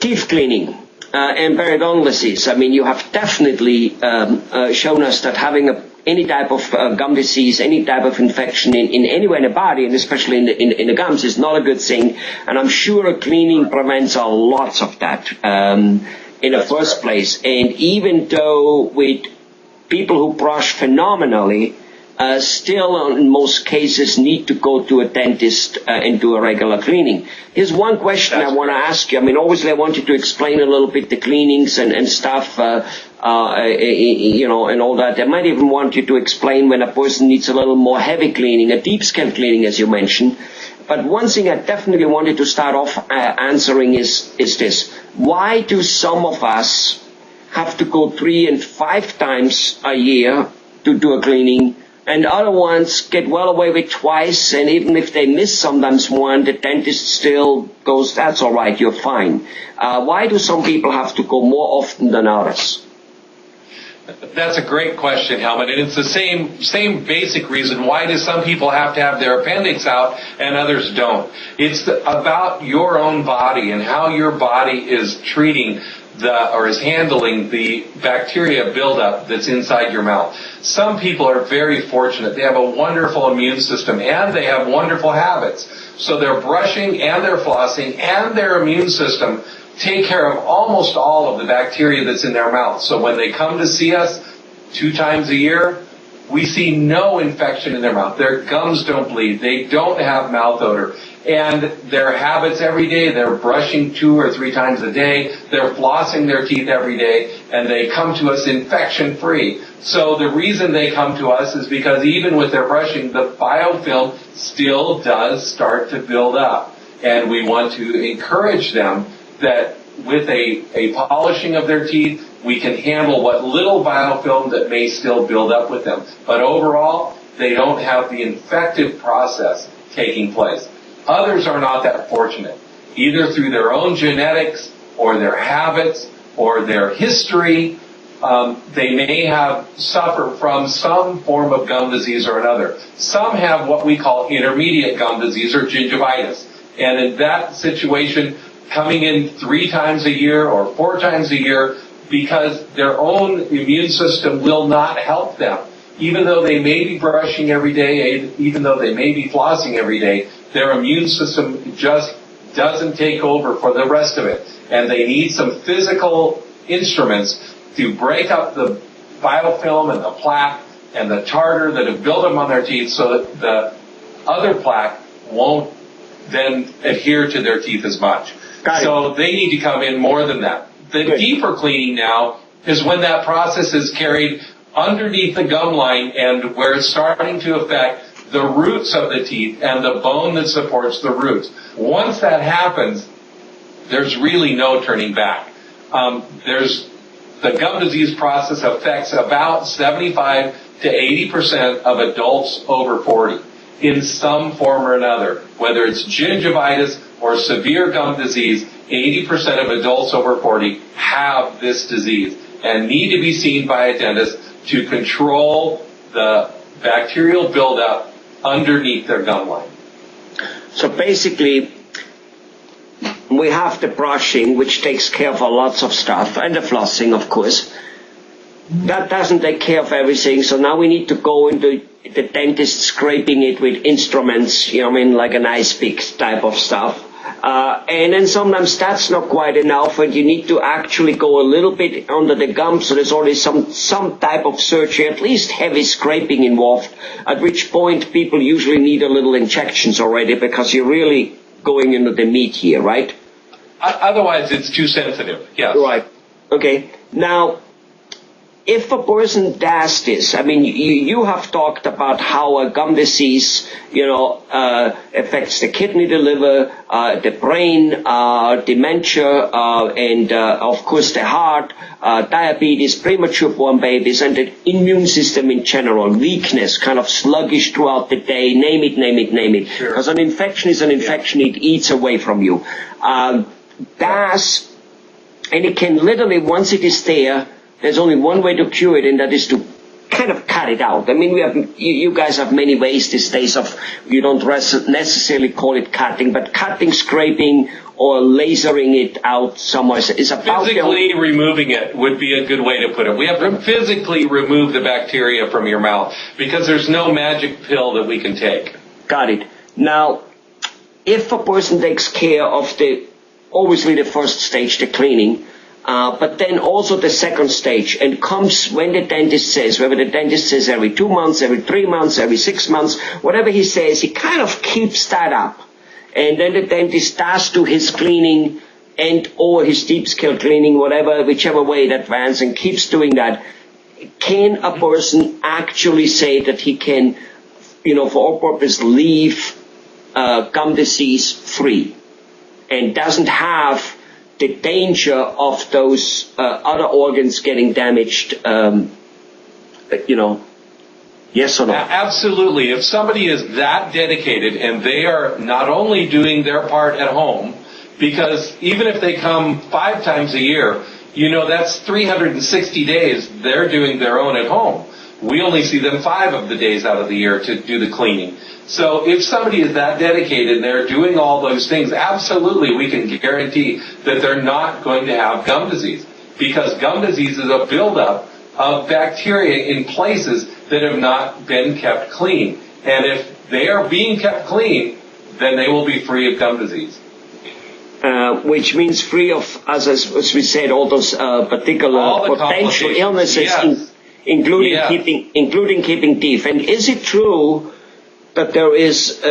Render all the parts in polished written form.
teeth cleaning and periodontal disease. I mean, you have definitely shown us that having any type of gum disease, any type of infection in anywhere in the body, and especially in the gums, is not a good thing. And I'm sure cleaning prevents a lot of that in the first place. And even though with people who brush phenomenally, still in most cases need to go to a dentist and do a regular cleaning. Here's one question I want to ask you. I mean, obviously I want you to explain a little bit the cleanings and stuff, you know, and all that. I might even want you to explain when a person needs a little more heavy cleaning, a deep scale cleaning, as you mentioned. But one thing I definitely wanted to start off answering is this. Why do some of us have to go 3 and 5 times a year to do a cleaning, and other ones get well away with twice, and even if they miss sometimes one, the dentist still goes, that's all right, you're fine. Why do some people have to go more often than others? That's a great question, Helmut, and it's the same basic reason. Why do some people have to have their appendix out and others don't? It's about your own body and how your body is treating or is handling the bacteria buildup that's inside your mouth. Some people are very fortunate. They have a wonderful immune system and they have wonderful habits. So they're brushing and they're flossing and their immune system take care of almost all of the bacteria that's in their mouth. So when they come to see us 2 times a year, we see no infection in their mouth. Their gums don't bleed. They don't have mouth odor. And their habits every day, they're brushing 2 or 3 times a day, they're flossing their teeth every day, and they come to us infection-free. So the reason they come to us is because even with their brushing, the biofilm still does start to build up. And we want to encourage them that with a polishing of their teeth, we can handle what little biofilm that may still build up with them. But overall, they don't have the infective process taking place. Others are not that fortunate, either through their own genetics or their habits or their history. They may have suffered from some form of gum disease or another. Some have what we call intermediate gum disease or gingivitis. And in that situation, coming in 3 times a year or 4 times a year because their own immune system will not help them. Even though they may be brushing every day, even though they may be flossing every day, their immune system just doesn't take over for the rest of it. And they need some physical instruments to break up the biofilm and the plaque and the tartar that have built up on their teeth so that the other plaque won't then adhere to their teeth as much. So they need to come in more than that. The deeper cleaning now is when that process is carried underneath the gum line and where it's starting to affect the roots of the teeth and the bone that supports the roots. Once that happens, there's really no turning back. The gum disease process affects about 75 to 80% of adults over 40 in some form or another. Whether it's gingivitis or severe gum disease, 80% of adults over 40 have this disease and need to be seen by a dentist to control the bacterial buildup underneath their gum line. So basically, we have the brushing, which takes care of lots of stuff, and the flossing, of course. That doesn't take care of everything, so now we need to go into the dentist scraping it with instruments, you know what I mean, like an ice pick type of stuff. And then sometimes that's not quite enough, and you need to actually go a little bit under the gum, so there's already some type of surgery, at least heavy scraping involved, at which point people usually need a little injections already because you're really going into the meat here, right? Otherwise, it's too sensitive, yes. Right. Okay. Now, if a person does this, I mean, you have talked about how a gum disease, affects the kidney, the liver, the brain, dementia, and of course the heart, diabetes, premature born babies, and the immune system in general, weakness, kind of sluggish throughout the day, name it. Sure. Because an infection is an infection, it eats away from you. And it can literally, once it is there, there's only one way to cure it, and that is to kind of cut it out. I mean, you guys have many ways these days of, you don't necessarily call it cutting, but cutting, scraping, or lasering it out somewhere is about... Physically removing it would be a good way to put it. We have to physically remove the bacteria from your mouth because there's no magic pill that we can take. Got it. Now, if a person takes care of obviously the first stage, the cleaning, but then also the second stage, and comes when the dentist says, whether the dentist says every 2 months, every 3 months, every 6 months, whatever he says, he kind of keeps that up. And then the dentist does do his cleaning or his deep scale cleaning, whichever way it advances, and keeps doing that. Can a person actually say that he can, for all purpose, leave gum disease free and doesn't have the danger of those other organs getting damaged, yes or no? Absolutely. If somebody is that dedicated and they are not only doing their part at home, because even if they come 5 times a year, that's 360 days they're doing their own at home. We only see them 5 of the days out of the year to do the cleaning. So if somebody is that dedicated and they're doing all those things, absolutely we can guarantee that they're not going to have gum disease, because gum disease is a buildup of bacteria in places that have not been kept clean. And if they are being kept clean, then they will be free of gum disease. Which means free of, as we said, all those particular potential illnesses, yes. including keeping teeth. And is it true that there is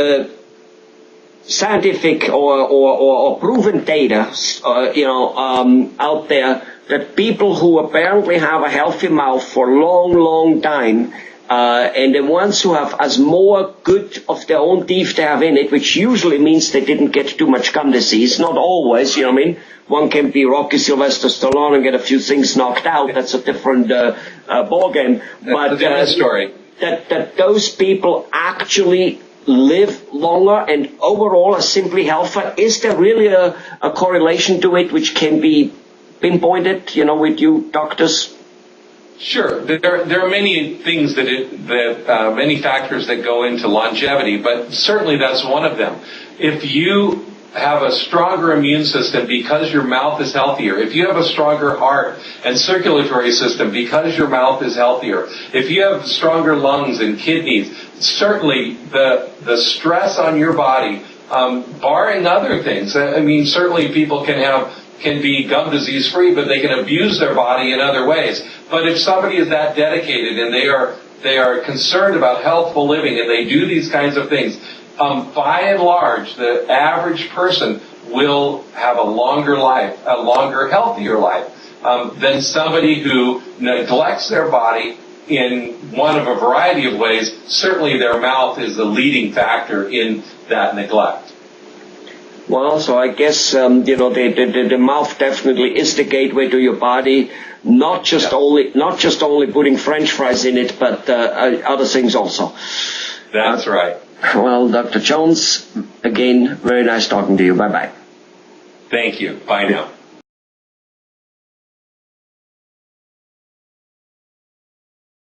scientific or proven data, out there that people who apparently have a healthy mouth for a long, long time, and the ones who have as more good of their own teeth they have in it, which usually means they didn't get too much gum disease, not always, you know what I mean? One can be Rocky Sylvester Stallone and get a few things knocked out. That's a different ballgame. But a different story. That those people actually live longer and overall are simply healthier. Is there really a correlation to it which can be pinpointed, with you doctors? Sure. There are many things many factors that go into longevity, but certainly that's one of them. If you have a stronger immune system because your mouth is healthier, if you have a stronger heart and circulatory system because your mouth is healthier, if you have stronger lungs and kidneys, certainly the stress on your body, barring other things, certainly people can be gum disease free, but they can abuse their body in other ways. But if somebody is that dedicated and they are concerned about healthful living and they do these kinds of things, by and large, the average person will have a longer life, a longer, healthier life, than somebody who neglects their body in one of a variety of ways. Certainly their mouth is the leading factor in that neglect. Well, so I guess, the mouth definitely is the gateway to your body, not just only putting French fries in it, but other things also. That's right. Well, Dr. Jones, again, very nice talking to you. Bye-bye. Thank you. Bye now.